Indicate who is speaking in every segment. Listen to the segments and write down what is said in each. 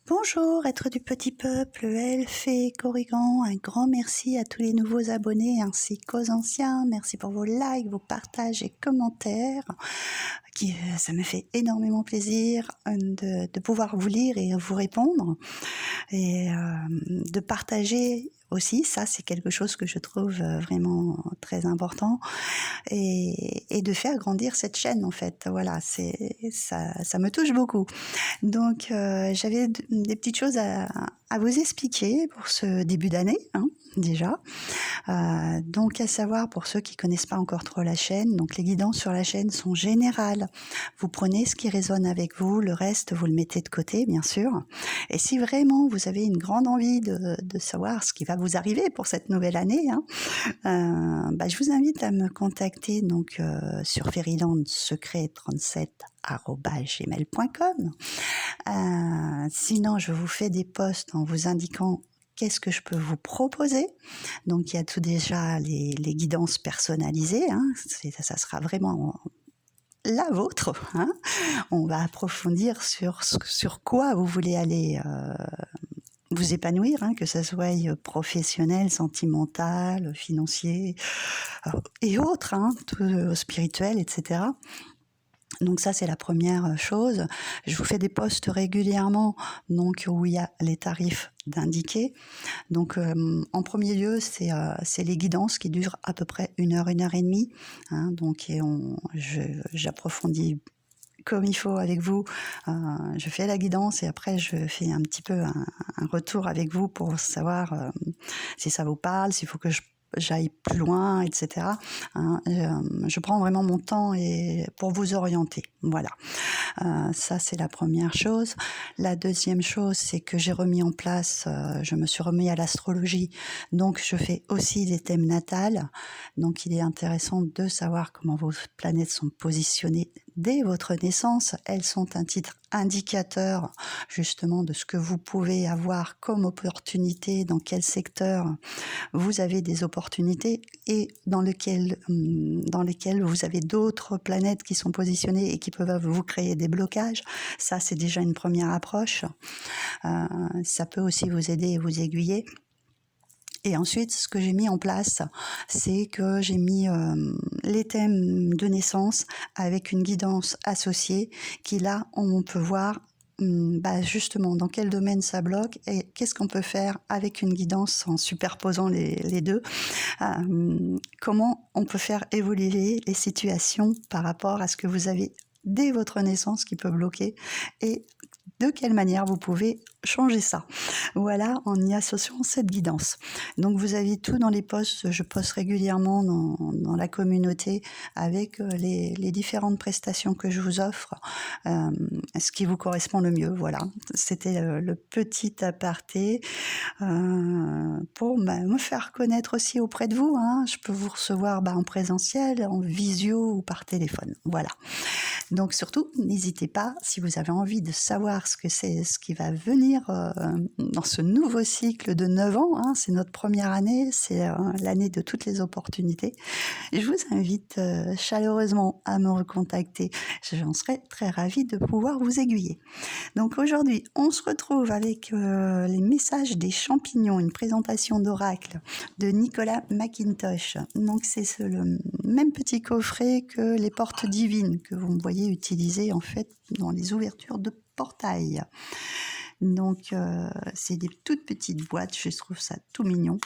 Speaker 1: Bonjour, êtres du petit peuple, elfes, fées, corrigans, un grand merci à tous les nouveaux abonnés ainsi qu'aux anciens. Merci pour vos likes, vos partages et commentaires. Ça me fait énormément plaisir de pouvoir vous lire et vous répondre et de partager aussi. Ça, c'est quelque chose que je trouve vraiment très important et de faire grandir cette chaîne en fait. Voilà, ça me touche beaucoup. Donc, j'avais des petites choses à vous expliquer pour ce début d'année, déjà. Donc, à savoir, pour ceux qui connaissent pas encore trop la chaîne, donc les guidances sur la chaîne sont générales. Vous prenez ce qui résonne avec vous, le reste, vous le mettez de côté, bien sûr. Et si vraiment vous avez une grande envie de savoir ce qui va vous arriver pour cette nouvelle année, je vous invite à me contacter donc sur fairylandsecret37@gmail.com. Sinon, je vous fais des posts en vous indiquant qu'est-ce que je peux vous proposer. Donc, il y a tout déjà les guidances personnalisées. Ça sera vraiment la vôtre. On va approfondir sur quoi vous voulez aller vous épanouir, que ça soit professionnel, sentimental, financier et autres, tout, spirituel, etc. Donc ça, c'est la première chose. Je vous fais des posts régulièrement, donc où il y a les tarifs d'indiquer. Donc en premier lieu, c'est les guidances qui durent à peu près 1 heure, 1 heure et demie. Donc j'approfondis comme il faut avec vous. Je fais la guidance et après je fais un petit peu un retour avec vous pour savoir si ça vous parle, s'il faut que j'aille plus loin, etc. Je prends vraiment mon temps pour vous orienter. Voilà. Ça, c'est la première chose. La deuxième chose, c'est que j'ai remis en place, je me suis remis à l'astrologie. Donc, je fais aussi des thèmes natals. Donc, il est intéressant de savoir comment vos planètes sont positionnées dès votre naissance. Elles sont un titre indicateur, justement, de ce que vous pouvez avoir comme opportunité, dans quel secteur vous avez des opportunités et dans lesquelles vous avez d'autres planètes qui sont positionnées et qui peuvent vous créer des blocages. Ça, c'est déjà une première approche. Ça peut aussi vous aider et vous aiguiller. Et ensuite, ce que j'ai mis en place, c'est que j'ai mis les thèmes de naissance avec une guidance associée qui, là, on peut voir justement dans quel domaine ça bloque et qu'est-ce qu'on peut faire avec une guidance en superposant les deux. Comment on peut faire évoluer les situations par rapport à ce que vous avez dès votre naissance qui peut bloquer et de quelle manière vous pouvez changer ça. Voilà, en y associant cette guidance. Donc vous avez tout dans les posts, je poste régulièrement dans la communauté avec les différentes prestations que je vous offre, ce qui vous correspond le mieux. Voilà, c'était le petit aparté pour me faire connaître aussi auprès de vous. Je peux vous recevoir en présentiel, en visio ou par téléphone. Voilà. Donc surtout, n'hésitez pas, si vous avez envie de savoir ce que c'est, ce qui va venir dans ce nouveau cycle de 9 ans, c'est notre première année, c'est l'année de toutes les opportunités. Je vous invite chaleureusement à me recontacter. J'en serais très ravie de pouvoir vous aiguiller. Donc aujourd'hui, on se retrouve avec les messages des champignons, une présentation d'oracle de Nicolas McIntosh. Donc c'est le même petit coffret que les portes divines que vous me voyez utiliser en fait dans les ouvertures de portail. Donc c'est des toutes petites boîtes, je trouve ça tout mignon.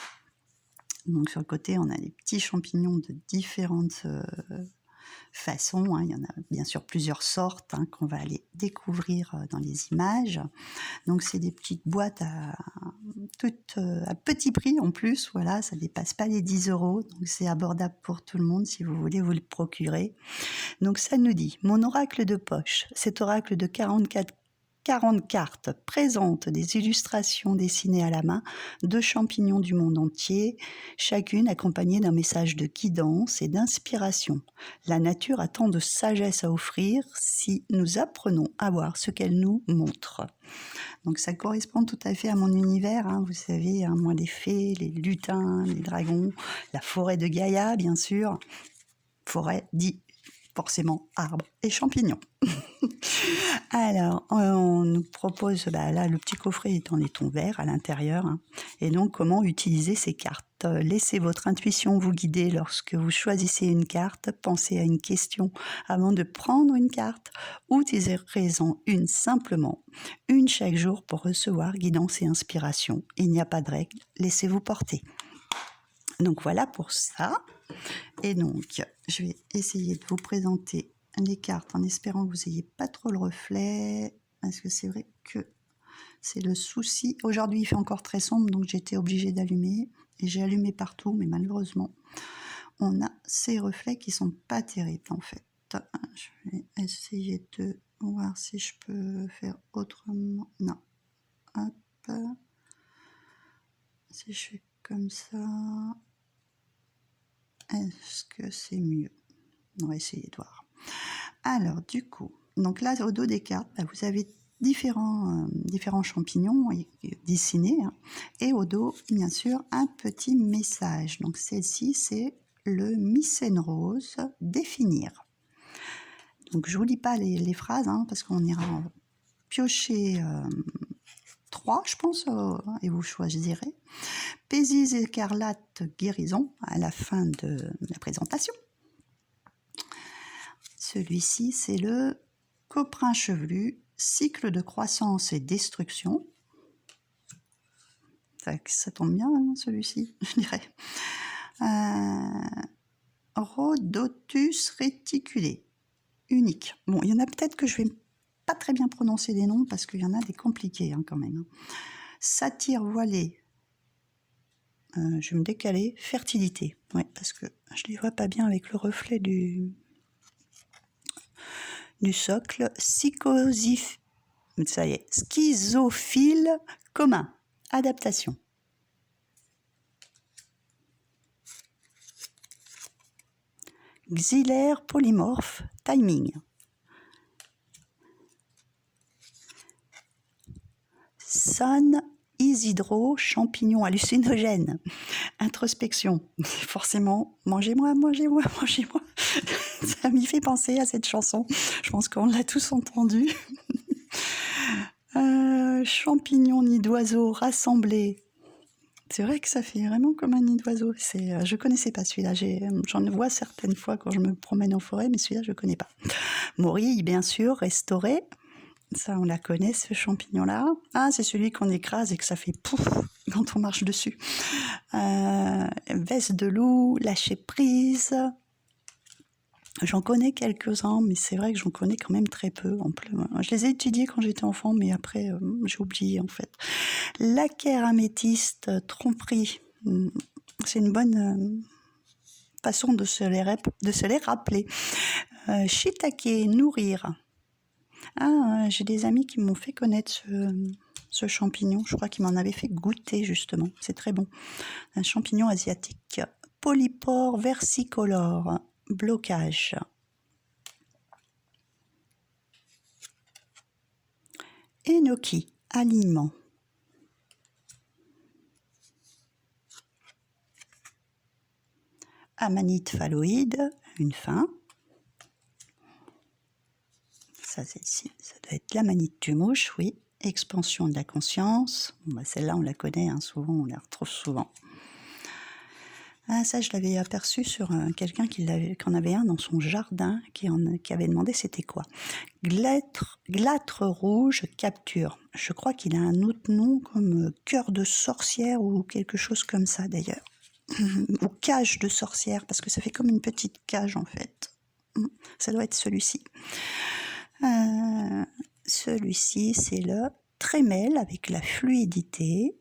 Speaker 1: Donc sur le côté, on a des petits champignons de différentes façons. Il y en a bien sûr plusieurs sortes qu'on va aller découvrir dans les images. Donc c'est des petites boîtes à petit prix en plus. Voilà, ça dépasse pas les 10 €. Donc c'est abordable pour tout le monde si vous voulez vous le procurer. Donc ça nous dit, mon oracle de poche, cet oracle de 40 cartes présente des illustrations dessinées à la main de champignons du monde entier, chacune accompagnée d'un message de guidance et d'inspiration. La nature a tant de sagesse à offrir si nous apprenons à voir ce qu'elle nous montre. Donc ça correspond tout à fait à mon univers, vous savez, moi les fées, les lutins, les dragons, la forêt de Gaïa bien sûr, forêt dit forcément arbres et champignons. Alors, on nous propose, là, le petit coffret est en laiton vert à l'intérieur. Hein. Et donc, comment utiliser ces cartes? Laissez votre intuition vous guider lorsque vous choisissez une carte. Pensez à une question avant de prendre une carte ou tirez-en une simplement, une chaque jour pour recevoir guidance et inspiration. Il n'y a pas de règle, laissez-vous porter. Donc, voilà pour ça. Et donc, je vais essayer de vous présenter les cartes en espérant que vous n'ayez pas trop le reflet, parce que c'est vrai que c'est le souci. Aujourd'hui, il fait encore très sombre, donc j'étais obligée d'allumer, et j'ai allumé partout, mais malheureusement, on a ces reflets qui sont pas terribles, en fait. Je vais essayer de voir si je peux faire autrement. Non. Hop. Si je fais comme ça, est-ce que c'est mieux? On va essayer de voir. Alors, du coup, donc là, au dos des cartes, vous avez différents champignons dessinés. Hein, et au dos, bien sûr, un petit message. Donc, celle-ci, c'est le Mycène rose, définir. Donc, je ne vous lis pas les phrases, hein, parce qu'on ira piocher 3, je pense, et vous choisirez. Pésis écarlate guérison à la fin de la présentation. Celui-ci, c'est le coprin chevelu, cycle de croissance et destruction. Ça tombe bien, hein, celui-ci, je dirais. Rhodotus réticulé, unique. Bon, il y en a peut-être que je vais pas très bien prononcer les noms parce qu'il y en a des compliqués hein, quand même. Satyre voilée, je vais me décaler, fertilité. Ouais, parce que je les vois pas bien avec le reflet du socle. Ça y est, schizophile commun, adaptation. Xillaire polymorphe, timing. San Isidro, champignon hallucinogène, introspection. Forcément, mangez-moi, mangez-moi, mangez-moi. Ça m'y fait penser à cette chanson. Je pense qu'on l'a tous entendue. Champignon, nid d'oiseau, rassemblé. C'est vrai que ça fait vraiment comme un nid d'oiseau. Je connaissais pas celui-là. J'en vois certaines fois quand je me promène en forêt, mais celui-là, je connais pas. Morille, bien sûr, restauré. Ça, on la connaît, ce champignon-là. Ah, c'est celui qu'on écrase et que ça fait pouf quand on marche dessus. Veste de loup, lâcher prise. J'en connais quelques-uns, mais c'est vrai que j'en connais quand même très peu. Je les ai étudiés quand j'étais enfant, mais après, j'ai oublié en fait. Laquaire améthyste, tromperie. C'est une bonne façon de se les rappeler. Shiitake, nourrir. J'ai des amis qui m'ont fait connaître ce champignon. Je crois qu'ils m'en avaient fait goûter justement. C'est très bon. Un champignon asiatique. Polypore versicolore. Blocage. Enoki, alignement. Amanite phalloïde, une fin. Ça, celle-ci, ça doit être l'amanite du mouche, oui. Expansion de la conscience. Celle-là, on la connaît, hein, souvent, on la retrouve souvent. Ça, je l'avais aperçu sur quelqu'un qui en avait un dans son jardin, qui avait demandé c'était quoi. Glâtre rouge, capture. Je crois qu'il a un autre nom comme cœur de sorcière ou quelque chose comme ça d'ailleurs. Ou cage de sorcière, parce que ça fait comme une petite cage en fait. Ça doit être celui-ci. Celui-ci, c'est le trémel avec la fluidité.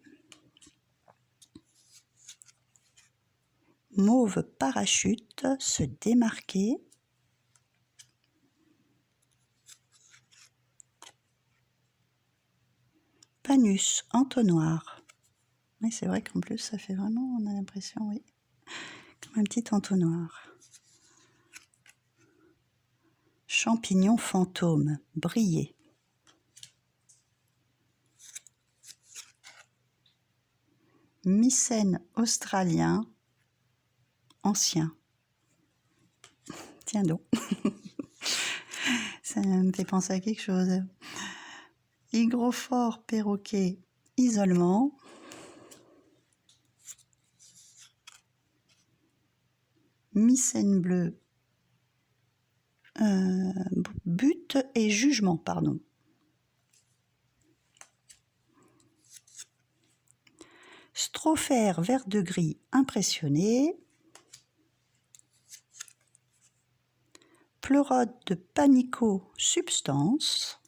Speaker 1: Mauve parachute, se démarquer. Panus, entonnoir. Oui, c'est vrai qu'en plus, ça fait vraiment, on a l'impression, oui, comme un petit entonnoir. Champignon fantôme, briller. Mycène australien, ancien. Tiens donc. Ça me fait penser à quelque chose. Hygrophore, perroquet, isolement. Mycène bleue, but et jugement, pardon. Strophère, vert de gris, impressionné. Pleurote de panico, substance.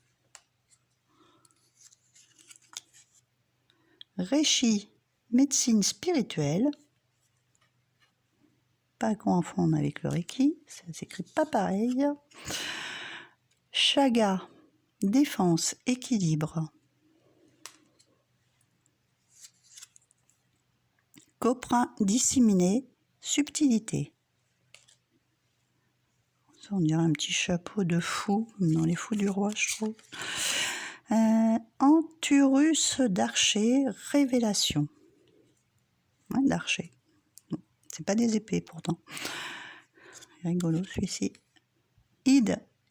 Speaker 1: Réchi, médecine spirituelle. Pas à confondre avec le Reiki, ça s'écrit pas pareil. Chaga, défense, équilibre. Coprin, disséminé, subtilité. Ça, on dirait un petit chapeau de fou, comme dans les fous du roi, je trouve. Anturus d'archer, révélation. Ouais, d'archer. C'est pas des épées pourtant. Rigolo celui-ci.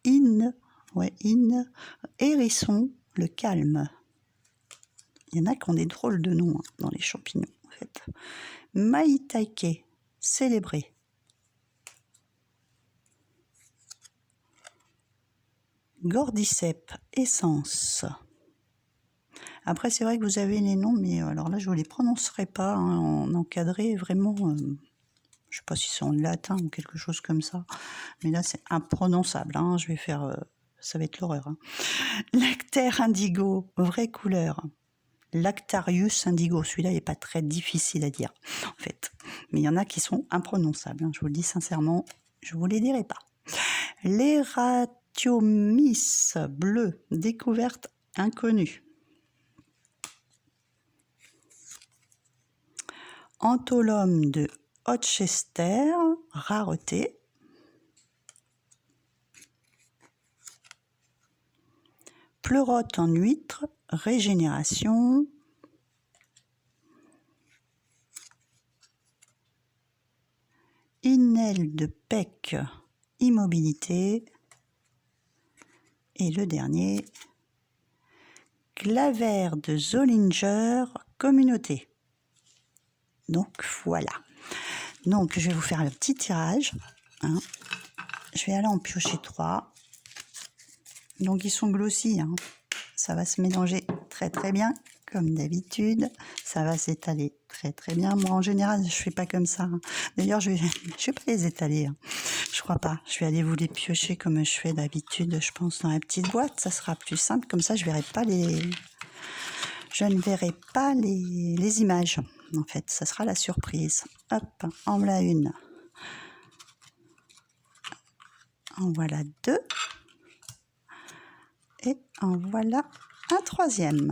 Speaker 1: In, hérisson, le calme. Il y en a qui ont des drôles de noms dans les champignons en fait. Maïtaike, célébrer. Cordyceps, essence. Après, c'est vrai que vous avez les noms, mais alors là, je ne les prononcerai pas en encadré, vraiment. Je ne sais pas si c'est en latin ou quelque chose comme ça, mais là, c'est imprononçable. Je vais faire. Ça va être l'horreur. Lactaire indigo, vraie couleur. Lactarius indigo, celui-là, il n'est pas très difficile à dire, en fait. Mais il y en a qui sont imprononçables. Je vous le dis sincèrement, je ne vous les dirai pas. L'Eratiomis bleu, découverte inconnue. Antholome de Hochester, rareté. Pleurote en huître, régénération. Inel de Pec, immobilité. Et le dernier, Claver de Zollinger, communauté. Donc voilà. Donc je vais vous faire le petit tirage. Je vais aller en piocher 3. Donc ils sont glossy. Ça va se mélanger très très bien, comme d'habitude. Ça va s'étaler très très bien. Moi en général, je fais pas comme ça. D'ailleurs, je vais pas les étaler. Je crois pas. Je vais aller vous les piocher comme je fais d'habitude, je pense, dans la petite boîte. Ça sera plus simple. Comme ça, je ne verrai pas les images. En fait, ça sera la surprise. Hop, en voilà une. En voilà 2. Et en voilà un 3e.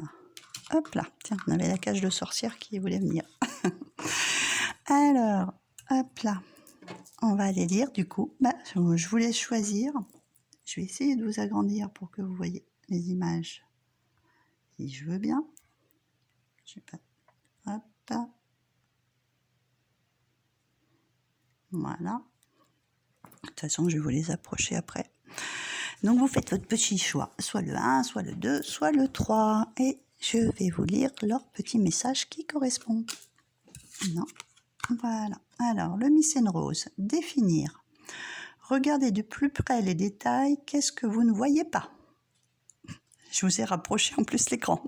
Speaker 1: Hop là. Tiens, on avait la cage de sorcière qui voulait venir. Alors, hop là. On va aller lire du coup. Je vous laisse choisir. Je vais essayer de vous agrandir pour que vous voyez les images. Si je veux bien. Je sais pas. Hop. Voilà. De toute façon, je vais vous les approcher après. Donc, vous faites votre petit choix. Soit le 1, soit le 2, soit le 3. Et je vais vous lire leur petit message qui correspond. Non. Voilà. Alors, le mycène rose. Définir. Regardez de plus près les détails. Qu'est-ce que vous ne voyez pas? Je vous ai rapproché en plus l'écran.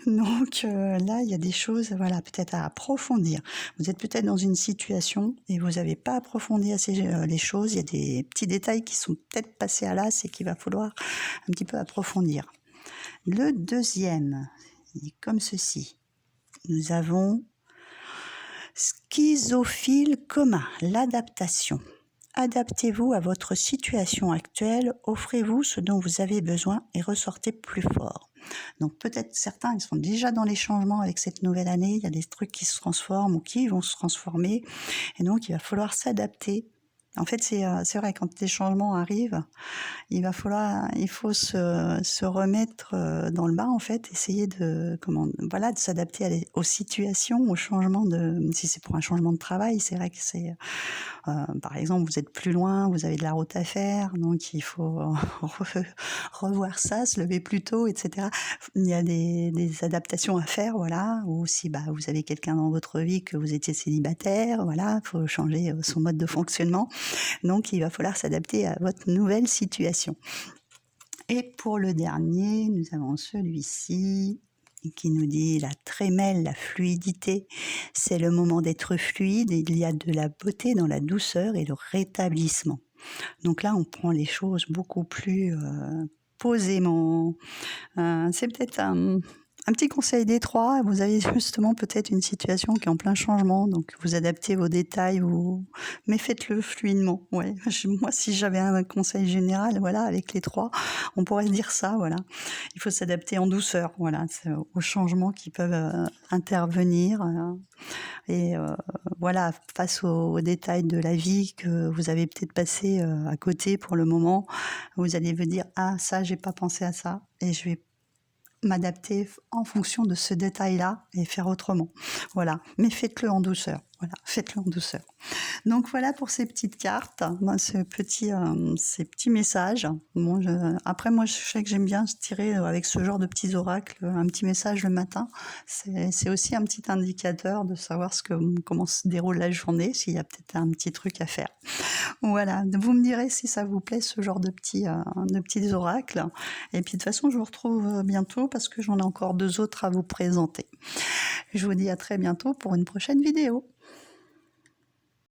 Speaker 1: Donc là, il y a des choses, voilà, peut-être à approfondir. Vous êtes peut-être dans une situation et vous n'avez pas approfondi assez les choses. Il y a des petits détails qui sont peut-être passés à l'as et qu'il va falloir un petit peu approfondir. Le deuxième, il est comme ceci. Nous avons schizophile commun, l'adaptation. Adaptez-vous à votre situation actuelle, offrez-vous ce dont vous avez besoin et ressortez plus fort. Donc peut-être certains, ils sont déjà dans les changements avec cette nouvelle année, il y a des trucs qui se transforment ou qui vont se transformer, et donc il va falloir s'adapter En fait, c'est vrai, quand les changements arrivent, il faut se remettre dans le bain, en fait, essayer de s'adapter aux situations, aux changements si c'est pour un changement de travail, c'est vrai que par exemple, vous êtes plus loin, vous avez de la route à faire, donc il faut revoir ça, se lever plus tôt, etc. Il y a des adaptations à faire, voilà. Ou si vous avez quelqu'un dans votre vie, que vous étiez célibataire, voilà, il faut changer son mode de fonctionnement. Donc il va falloir s'adapter à votre nouvelle situation. Et pour le dernier, nous avons celui-ci qui nous dit la trémelle, la fluidité, c'est le moment d'être fluide, il y a de la beauté dans la douceur et le rétablissement. Donc là, on prend les choses beaucoup plus posément. C'est peut-être un petit conseil des trois. Vous avez justement peut-être une situation qui est en plein changement, donc vous adaptez vos détails, mais faites-le fluidement. Ouais. Moi, si j'avais un conseil général, voilà, avec les trois, on pourrait dire ça. Voilà, il faut s'adapter en douceur, voilà, aux changements qui peuvent intervenir. Et voilà, face aux détails de la vie que vous avez peut-être passé à côté pour le moment, vous allez vous dire ça, j'ai pas pensé à ça, et je vais m'adapter en fonction de ce détail-là et faire autrement. Voilà, mais faites-le en douceur. Voilà, faites-le en douceur. Donc voilà pour ces petites cartes, ces petits messages. Bon, après, moi, je sais que j'aime bien tirer avec ce genre de petits oracles un petit message le matin. C'est aussi un petit indicateur de savoir comment se déroule la journée, s'il y a peut-être un petit truc à faire. Voilà, vous me direz si ça vous plaît, ce genre de petits oracles. Et puis de toute façon, je vous retrouve bientôt parce que j'en ai encore 2 autres à vous présenter. Je vous dis à très bientôt pour une prochaine vidéo.